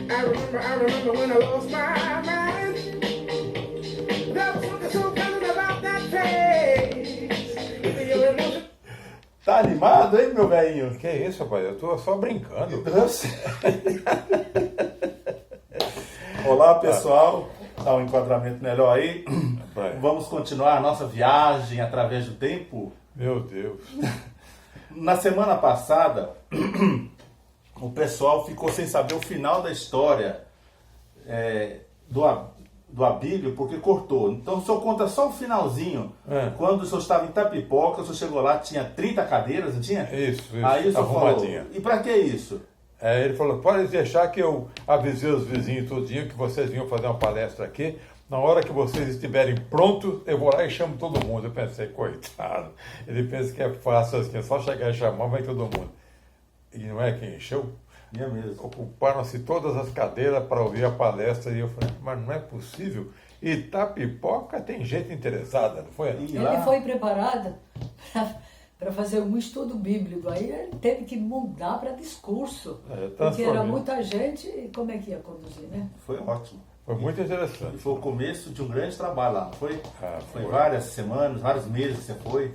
I remember when I lost my mind. There was something so kind about that face. Tá animado, hein, meu velhinho? Que isso, rapaz? Eu tô só brincando. Olá, pessoal. Dá um enquadramento melhor aí. Vai. Vamos continuar a nossa viagem através do tempo. Meu Deus. Na semana passada, o pessoal ficou sem saber o final da história do Abílio, porque cortou. Então o senhor conta só o finalzinho. Quando o senhor estava em Itapipoca, o senhor chegou lá, tinha 30 cadeiras, não tinha? Isso. Aí o senhor falou, Arrumadinha. e pra que isso? Ele falou, pode deixar que eu avisei os vizinhos tudinho que vocês vinham fazer uma palestra aqui. Na hora que vocês estiverem prontos, eu vou lá e chamo todo mundo. Eu pensei, coitado, ele pensa que é fácil assim, é só chegar e chamar, vai todo mundo. E não é quem encheu? É mesmo. Ocuparam-se todas as cadeiras para ouvir a palestra e eu falei, mas não é possível. Itapipoca tem gente interessada, não foi? E Ele foi preparado para fazer um estudo bíblico. Aí ele teve que mudar para discurso. Porque era muita gente, e como é que ia conduzir, né? Foi ótimo. Foi muito interessante. E foi o começo de um grande trabalho lá, não foi? Foi várias semanas, vários meses que você foi.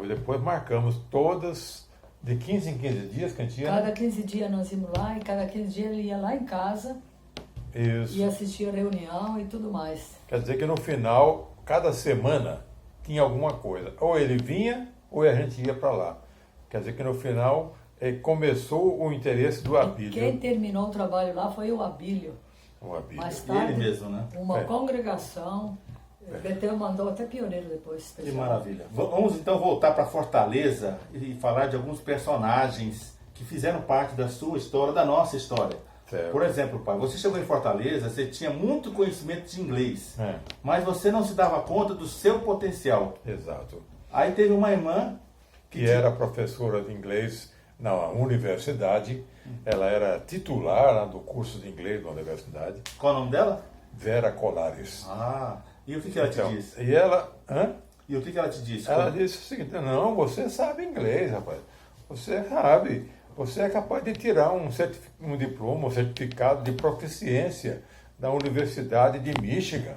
E depois marcamos todas, de 15 em 15 dias que a gente ia. Cada 15 dias nós íamos lá, e cada 15 dias ele ia lá em casa. Isso. E assistia a reunião e tudo mais. Quer dizer que no final, cada semana, tinha alguma coisa. Ou ele vinha, ou a gente ia para lá. Quer dizer que no final, começou o interesse do Abílio. Quem terminou o trabalho lá foi o Abílio. O Abílio. Mais tarde, ele mesmo, né? uma congregação. Betel mandou até pioneiro depois. Que maravilha. Vamos então voltar para Fortaleza e falar de alguns personagens que fizeram parte da sua história, da nossa história. Certo. Por exemplo, pai, você chegou em Fortaleza, você tinha muito conhecimento de inglês, mas você não se dava conta do seu potencial. Exato. Aí teve uma irmã que era professora de inglês na universidade. Ela era titular lá do curso de inglês da universidade. Qual o nome dela? Vera Colares. E o que ela te disse? E ela... E o que ela te disse? Ela disse o seguinte, não, você sabe inglês, rapaz. Você sabe. Você é capaz de tirar um diploma, um certificado de proficiência da Universidade de Michigan.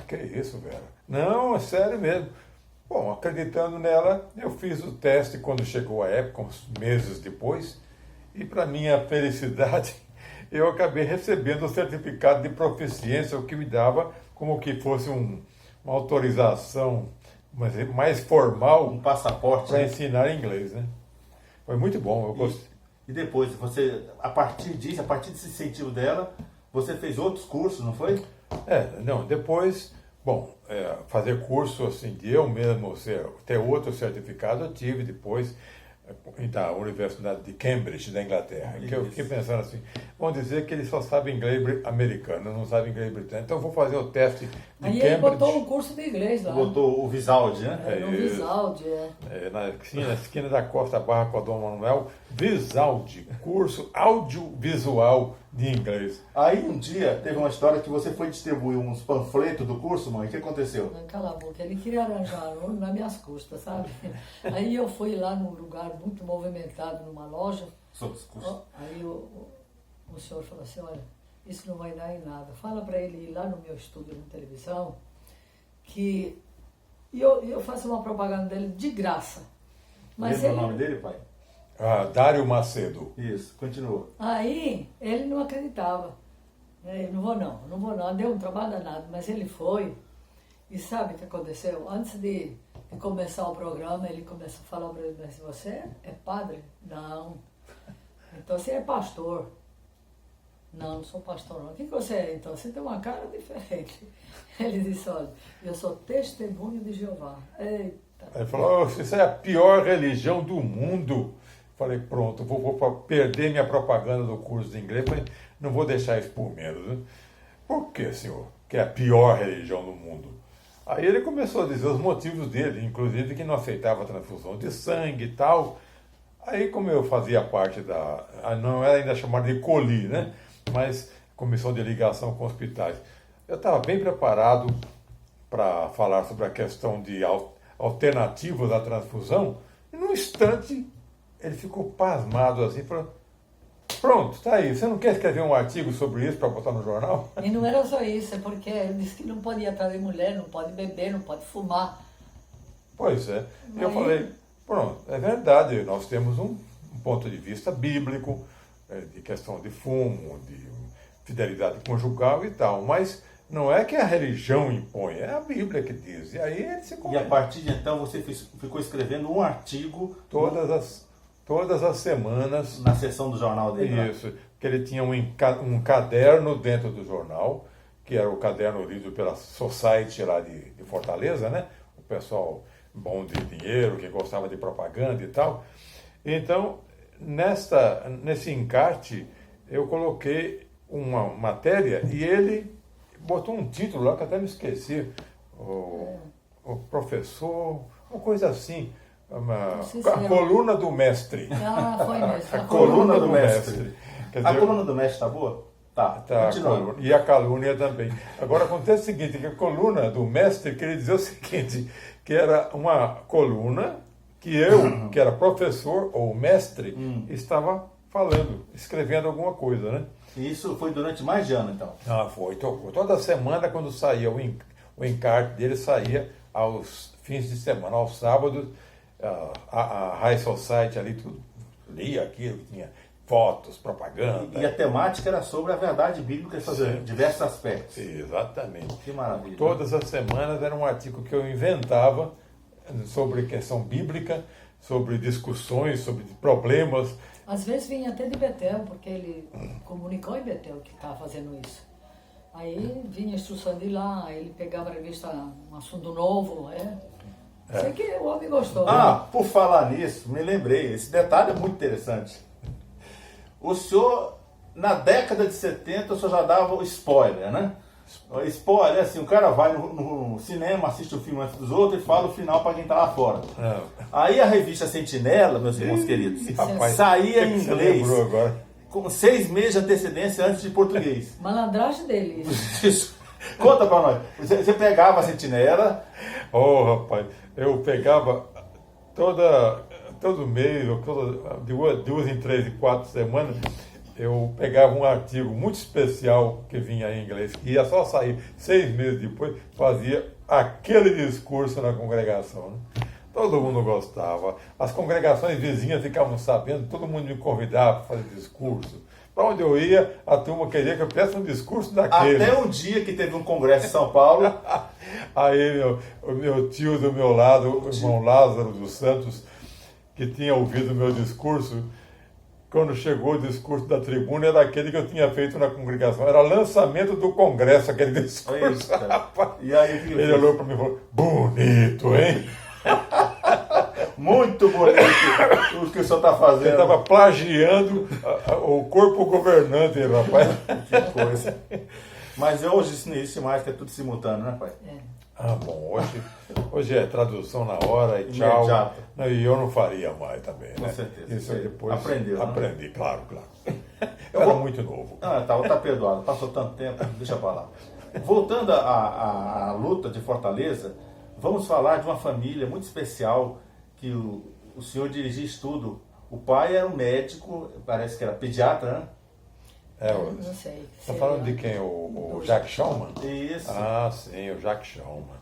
Que isso, Vera? Não, é sério mesmo. Bom, acreditando nela, eu fiz o teste quando chegou a época, uns meses depois, e para minha felicidade, eu acabei recebendo o certificado de proficiência, o que me dava como que fosse uma autorização mais formal, um passaporte para ensinar inglês, né? Foi muito bom, eu gostei. E depois, você, a partir disso, a partir desse incentivo dela, você fez outros cursos, não foi? Depois, fazer curso assim, de eu mesmo ter outro certificado, eu tive depois da Universidade de Cambridge, da Inglaterra. Que eu fiquei pensando assim, vão dizer que ele só sabe inglês americano, não sabe inglês britânico, então eu vou fazer o teste de Cambridge. Aí ele botou um curso de inglês lá. Botou o Visaldi, né? No Visaldi, na esquina da Costa Barra com a Dom Manuel, Visaldi, curso audiovisual de inglês. Aí um dia teve uma história que você foi distribuir uns panfletos do curso, mãe. O que acontecou? Cala a boca, ele queria arranjar aluno nas minhas custas, sabe? Aí eu fui lá num lugar muito movimentado, numa loja. Aí o senhor falou assim, olha, isso não vai dar em nada. Fala para ele ir lá no meu estúdio na televisão, que eu faço uma propaganda dele de graça. Mas Lembra o nome dele, pai? Dário Macedo. Isso, continua. Aí ele não acreditava. Eu não vou não. Deu um trabalho danado, mas ele foi. E sabe o que aconteceu? Antes de começar o programa, ele começou a falar para ele, mas você é padre? Não. Então você é pastor? Não sou pastor não. O que você é então? Você tem uma cara diferente. Ele disse, olha, eu sou testemunho de Jeová. Eita. Ele falou, isso é a pior religião do mundo. Falei, pronto, vou perder minha propaganda do curso de inglês, mas não vou deixar isso por menos. Né? Por que, senhor? Que é a pior religião do mundo. Aí ele começou a dizer os motivos dele, inclusive que não aceitava transfusão de sangue e tal. Aí, como eu fazia parte não era ainda chamado de COLI, né? Mas Comissão de Ligação com Hospitais, eu estava bem preparado para falar sobre a questão de alternativas à transfusão, e num instante ele ficou pasmado assim, falou, Pronto, tá aí. Você não quer escrever um artigo sobre isso para botar no jornal? E não era só isso, é porque ele disse que não podia trazer mulher, não pode beber, não pode fumar. Pois é. E eu Aí- falei, pronto, é verdade, nós temos um ponto de vista bíblico, de questão de fumo, de fidelidade conjugal e tal, mas não é que a religião impõe, é a Bíblia que diz. E aí ele se E a convence. partir de então você ficou escrevendo um artigo Todas as semanas. na seção do jornal dele. lá. Isso, que ele tinha um caderno dentro do jornal, que era o caderno lido pela Society lá de Fortaleza, né? O pessoal bom de dinheiro, que gostava de propaganda e tal. Então, nesse encarte, eu coloquei uma matéria e ele botou um título lá que até me esqueci. O professor, uma coisa assim. Não sei se A era- coluna do mestre. Ah, foi mesmo. A Coluna do mestre. Quer A dizer, coluna do mestre tá boa? Tá, tá, continuando. e a calúnia também. Agora acontece o seguinte, que a coluna do mestre queria dizer o seguinte, que era uma coluna que eu, que era professor ou mestre, estava falando, escrevendo alguma coisa, né? E isso foi durante mais de ano, então. Ah, foi. Toda semana, quando saía o encarte dele, saía aos fins de semana, aos sábados, a High Society ali, tudo, lia aquilo, tinha fotos, propaganda. E a temática era sobre a verdade bíblica em seus Sim. diversos aspectos. Exatamente. Que maravilha. Todas as semanas era um artigo que eu inventava sobre questão bíblica, sobre discussões, sobre problemas. Às vezes vinha até de Betel, porque ele comunicou em Betel que estava fazendo isso. Aí vinha a instrução de lá, aí ele pegava a revista, um assunto novo, Sei que o homem gostou. Ah, por falar nisso, me lembrei, esse detalhe é muito interessante. O senhor, na década de 70, o senhor já dava o spoiler, né? O spoiler, assim, o cara vai no cinema, assiste o filme antes dos outros e fala o final para quem tá lá fora. Não. Aí a revista Sentinela, meus irmãos queridos, Rapaz, saía o que em você inglês lembrou agora? com 6 meses de antecedência antes de português. Malandragem dele. Isso. Conta pra nós. Você pegava a Sentinela, Oh, rapaz, eu pegava todo mês, ou de duas em 3 e 4 semanas, eu pegava um artigo muito especial que vinha em inglês, que ia só sair 6 meses depois, fazia aquele discurso na congregação. Né? Todo mundo gostava. As congregações vizinhas ficavam sabendo, todo mundo me convidava para fazer discurso. Para onde eu ia, a turma queria que eu fizesse um discurso daquele. até um dia que teve um congresso em São Paulo. Aí o meu tio do meu lado, o irmão Lázaro dos Santos, que tinha ouvido o meu discurso, quando chegou o discurso da tribuna, era aquele que eu tinha feito na congregação. Era lançamento do congresso, aquele discurso. Eita. Rapaz. E aí, o que Ele olhou para mim e falou, bonito, hein? muito bonito o que o senhor está Ele fazendo. estava plagiando o corpo governante, rapaz. Que coisa. Mas hoje isso não existe mais, que é tudo simultâneo, né, pai? Ah, bom, hoje é tradução na hora e tchau. Imediato. Não, e eu não faria mais também, Com né? certeza. Isso eu depois Aprendeu, né? aprendi, claro. Eu era muito novo. Ah, tá perdoado. Passou tanto tempo, deixa pra lá. Voltando à luta de Fortaleza, vamos falar de uma família muito especial que o senhor dirigia estudo. O pai era um médico, parece que era pediatra, né? Não sei. Está falando de quem? O Jacques Schaumann? Isso. Ah, sim, o Jacques Schaumann.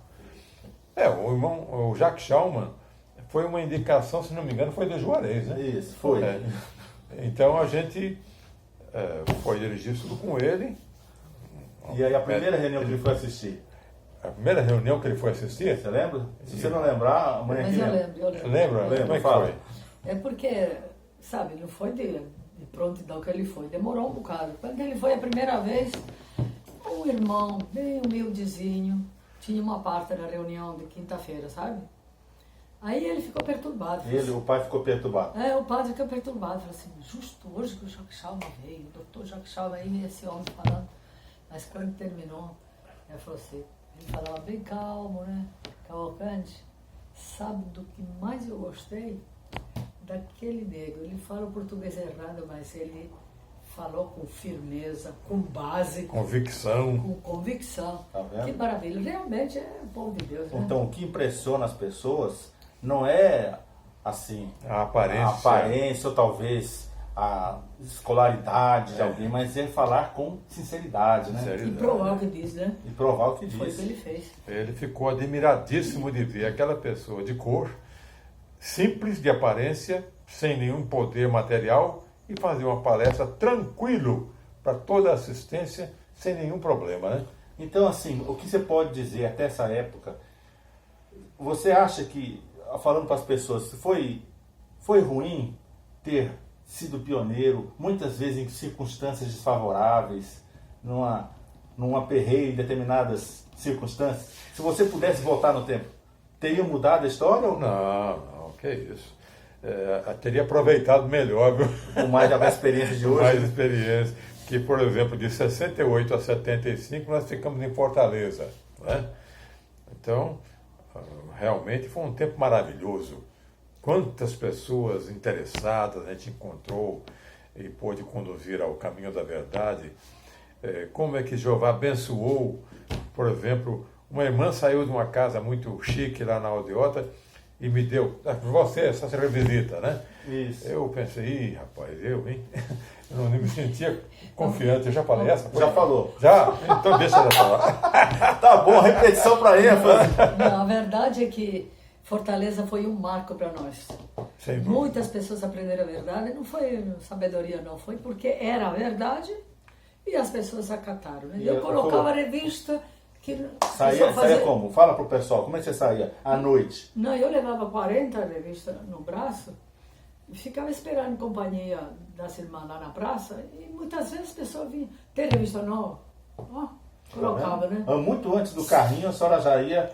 O Jacques Schaumann foi uma indicação, se não me engano, foi do Juarez, né? Isso, foi. Então a gente foi dirigir estudo com ele. E aí a primeira reunião que ele foi assistir, A primeira reunião que ele foi assistir, você lembra? Se você não lembrar, amanhã Mas aqui eu lembra. lembro, eu lembro. lembra? Lembro, Como é que fala. foi? É porque, sabe, não foi de prontidão que ele foi, demorou um bocado. Quando ele foi a primeira vez, um irmão bem humildezinho, tinha uma parte da reunião de quinta-feira, sabe? Aí ele ficou perturbado. O pai ficou perturbado. O padre ficou perturbado, falou assim, justo hoje que o Jacques Schaumann veio, o doutor Jacques Schaumann aí, esse homem falando. Mas quando terminou, ele falou assim, ele falava bem calmo, né? Cavalcante, sabe do que mais eu gostei? Daquele negro. Ele fala o português errado, mas ele falou com firmeza, com base, Convicção. com convicção. Tá vendo? Que maravilha. Realmente é o povo de Deus, né? Então, o que impressiona as pessoas não é assim A aparência. a aparência ou talvez a escolaridade de alguém, mas é falar com sinceridade, né? E provar o que diz, né? E provar o que Foi o diz. que ele fez. Ele ficou admiradíssimo de ver aquela pessoa de cor, simples de aparência, sem nenhum poder material, e fazer uma palestra tranquilo para toda a assistência, sem nenhum problema, né? Então, assim, o que você pode dizer até essa época, você acha que, falando para as pessoas, foi ruim ter sido pioneiro, muitas vezes em circunstâncias desfavoráveis, num aperreio em determinadas circunstâncias? Se você pudesse voltar no tempo, teria mudado a história ou não? Não, que isso. Teria aproveitado melhor, viu? Com mais a experiência de Com hoje? mais experiência. Que, por exemplo, de 68 a 75 nós ficamos em Fortaleza, né? Então, realmente foi um tempo maravilhoso. Quantas pessoas interessadas a gente encontrou e pôde conduzir ao caminho da verdade. Como é que Jeová abençoou, por exemplo, uma irmã saiu de uma casa muito chique lá na Aldeota e me deu, você, essa revisita, né? Isso. Eu pensei, ih, rapaz, hein? Eu não me sentia confiante, eu já falei essa? Já falou. Já? Então deixa ela falar. Tá bom, repetição para ênfase. Não, a verdade é que Fortaleza foi um marco para nós. Sem dúvida. Muitas pessoas aprenderam a verdade, não foi sabedoria não, foi porque era a verdade e as pessoas acataram. Né? E Eu colocava a revista que... Saía como? Fala pro pessoal, como é que você saía? À noite? Não, eu levava 40 revistas no braço e ficava esperando companhia das irmãs lá na praça e muitas vezes as pessoas vinham, tem revista nova? Ó, colocava, né? Muito antes do carrinho, a senhora já ia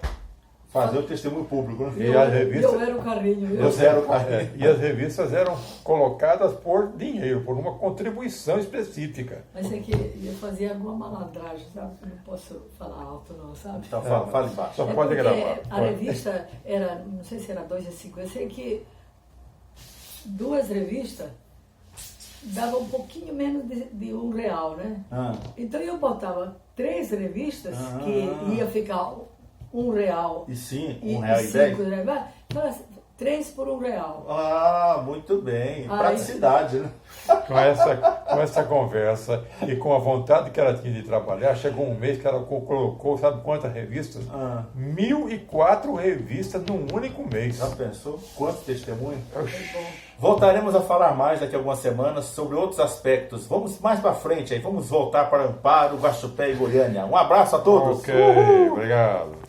fazer o testemunho público, né? E as revistas- Eu era o carrinho. Você era o carrinho. E as revistas eram colocadas por dinheiro, por uma contribuição específica. Mas é que eu fazia alguma malandragem, sabe? Eu não posso falar alto não, sabe? Então fala embaixo. Só É pode porque gravar. a revista era, não sei se era 2,50, eu sei que 2 revistas dava um pouquinho menos de R$1, né? Ah. Então eu botava 3 revistas que ia ficar R$1 E sim, e R$1,10. 5 reais. Então, 3 por R$1. Ah, muito bem. Aí- Praticidade, né? Com essa conversa e com a vontade que ela tinha de trabalhar, chegou um mês que ela colocou, sabe quantas revistas? 1.004 revistas num único mês. Já pensou? Quanto testemunho? Foi bom. Voltaremos a falar mais daqui a algumas semanas sobre outros aspectos. Vamos mais para frente aí. Vamos voltar para Amparo, Guaxupé e Goiânia. Um abraço a todos. Ok, obrigado.